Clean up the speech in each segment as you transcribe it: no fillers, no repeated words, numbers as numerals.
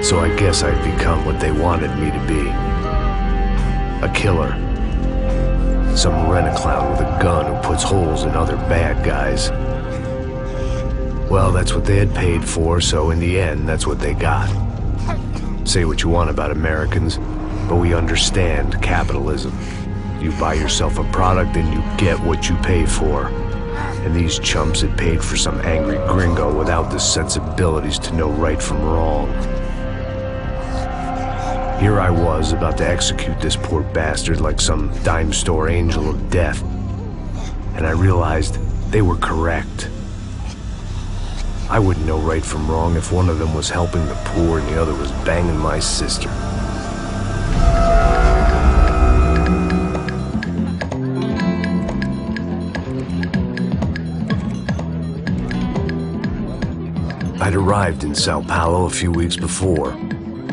So I guess I'd become what they wanted me to be. A killer. Some rent-a-clown with a gun who puts holes in other bad guys. Well, that's what they had paid for, so in the end, that's what they got. Say what you want about Americans, but we understand capitalism. You buy yourself a product and you get what you pay for. And these chumps had paid for some angry gringo without the sensibilities to know right from wrong. Here I was, about to execute this poor bastard like some dime store angel of death. And I realized they were correct. I wouldn't know right from wrong if one of them was helping the poor and the other was banging my sister. I'd arrived in Sao Paulo a few weeks before.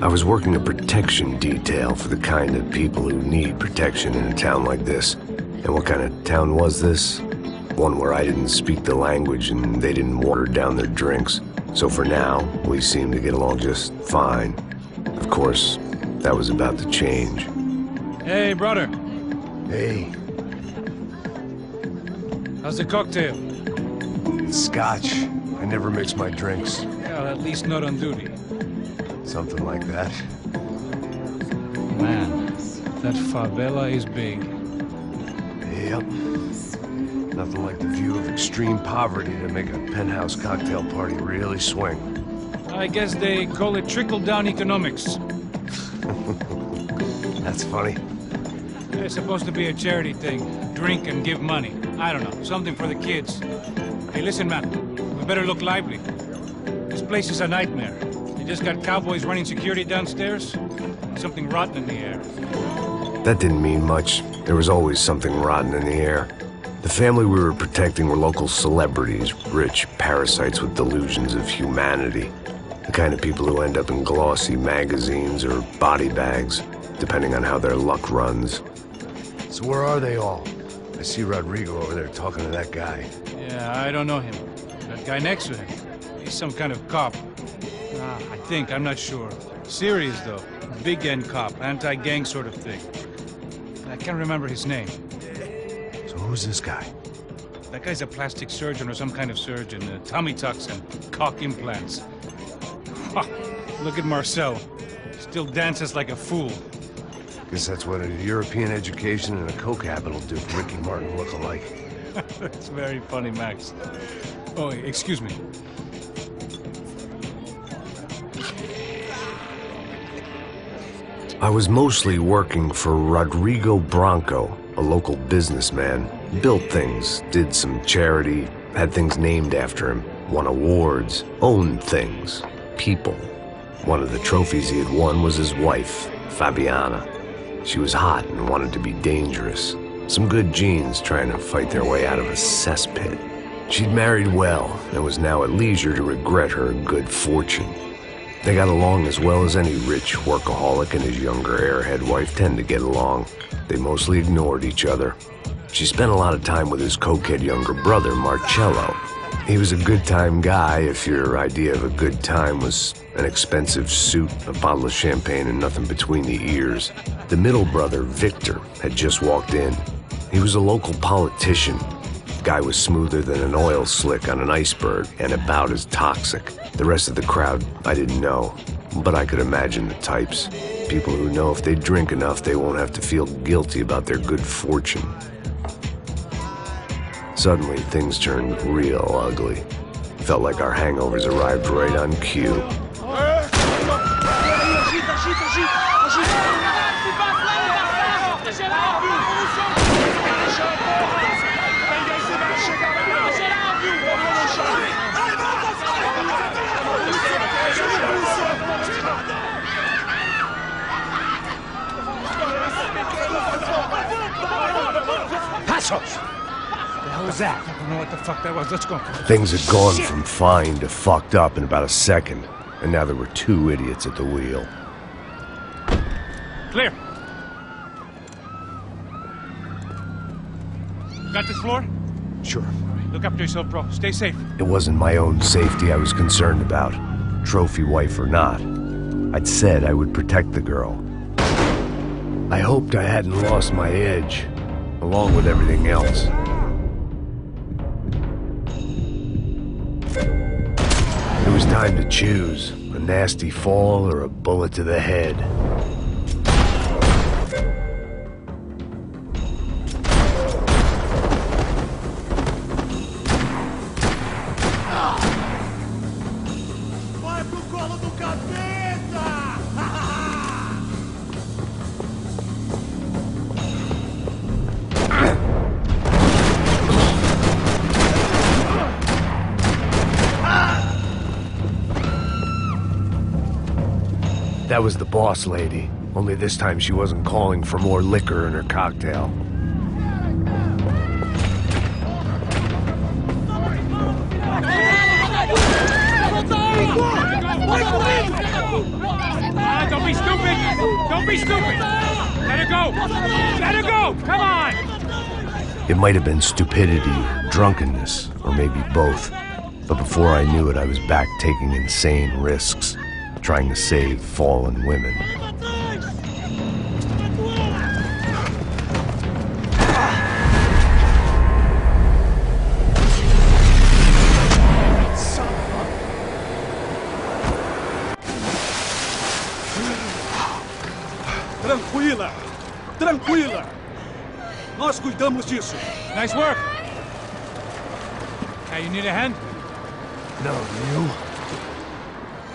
I was working a protection detail for the kind of people who need protection in a town like this. And what kind of town was this? One where I didn't speak the language and they didn't water down their drinks. So for now, we seemed to get along just fine. Of course, that was about to change. Hey, brother. Hey. How's the cocktail? Scotch. I never mix my drinks. Well, at least not on duty. Something like that. Man, that favela is big. Yep. Nothing like the view of extreme poverty to make a penthouse cocktail party really swing. I guess they call it trickle-down economics. That's funny. It's supposed to be a charity thing. Drink and give money. I don't know, something for the kids. Hey, listen, man. We better look lively. This place is a nightmare. They just got cowboys running security downstairs. Something rotten in the air. That didn't mean much. There was always something rotten in the air. The family we were protecting were local celebrities, rich parasites with delusions of humanity. The kind of people who end up in glossy magazines or body bags, depending on how their luck runs. So where are they all? I see Rodrigo over there talking to that guy. Yeah, I don't know him. That guy next to him. He's some kind of cop. I think, I'm not sure. Serious, though. Big N cop, anti-gang sort of thing. I can't remember his name. So who's this guy? That guy's a plastic surgeon or some kind of surgeon. Tummy tucks and cock implants. Look at Marcel. Still dances like a fool. Guess that's what a European education and a coke habit will do for Ricky Martin look-alike. That's very funny, Max. Oh, excuse me. I was mostly working for Rodrigo Branco, a local businessman. Built things, did some charity, had things named after him, won awards, owned things, people. One of the trophies he had won was his wife, Fabiana. She was hot and wanted to be dangerous. Some good genes trying to fight their way out of a cesspit. She'd married well and was now at leisure to regret her good fortune. They got along as well as any rich workaholic and his younger airhead wife tend to get along. They mostly ignored each other. She spent a lot of time with his cokehead younger brother, Marcello. He was a good-time guy if your idea of a good time was an expensive suit, a bottle of champagne, and nothing between the ears. The middle brother, Victor, had just walked in. He was a local politician. Guy was smoother than an oil slick on an iceberg and about as toxic. The rest of the crowd, I didn't know, but I could imagine the types. People who know if they drink enough, they won't have to feel guilty about their good fortune. Suddenly, things turned real ugly. Felt like our hangovers arrived right on cue. Passos! The hell was that? I don't know what the fuck that was. Let's go. Things had gone from fine to fucked up in about a second, and now there were two idiots at the wheel. Clear. Got this floor? Sure. Look after yourself, bro. Stay safe. It wasn't my own safety I was concerned about, trophy wife or not. I'd said I would protect the girl. I hoped I hadn't lost my edge, along with everything else. It was time to choose, a nasty fall or a bullet to the head. That was the boss lady, only this time she wasn't calling for more liquor in her cocktail. Don't be stupid! Don't be stupid! Let her go! Let her go! Come on! It might have been stupidity, drunkenness, or maybe both. But before I knew it, I was back taking insane risks, trying to save fallen women. Tranquila! Tranquila! Nós cuidamos disso. Nice work! Hey, you need a hand? No, you?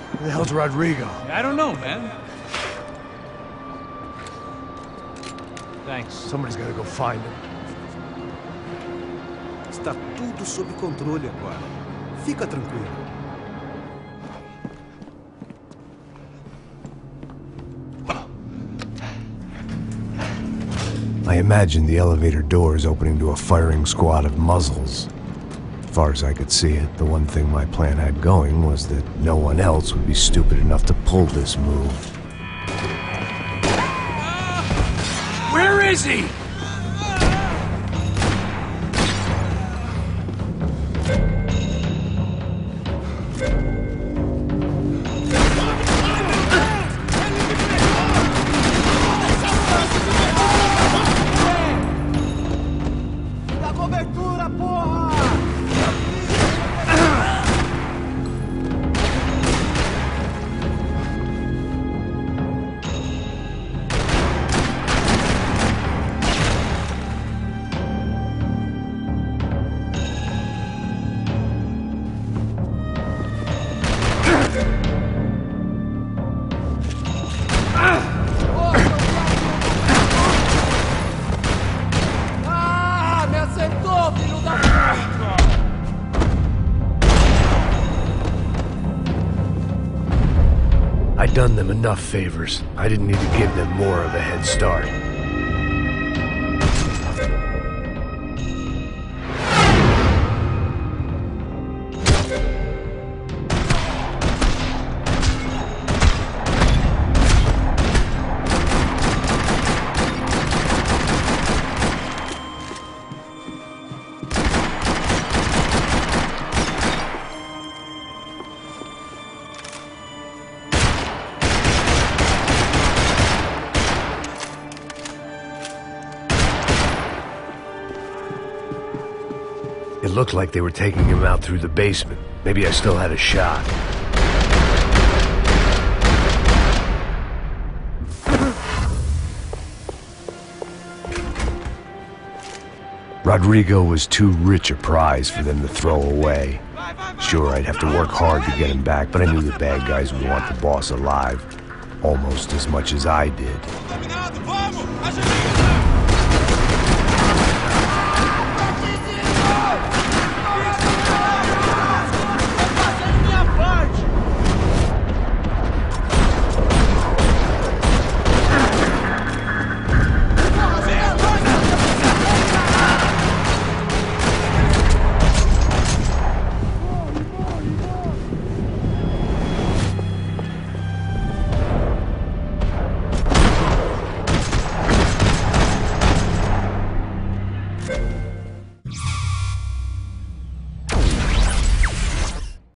Who the hell's Rodrigo? I don't know, man. Thanks. Somebody's gotta go find him. Está tudo sob controle agora. Fica tranquilo. I imagined the elevator doors opening to a firing squad of muzzles. As far as I could see it, the one thing my plan had going was that no one else would be stupid enough to pull this move. Where is he? I'd done them enough favors. I didn't need to give them more of a head start. It looked like they were taking him out through the basement. Maybe I still had a shot. Rodrigo was too rich a prize for them to throw away. Sure, I'd have to work hard to get him back, but I knew the bad guys would want the boss alive almost as much as I did.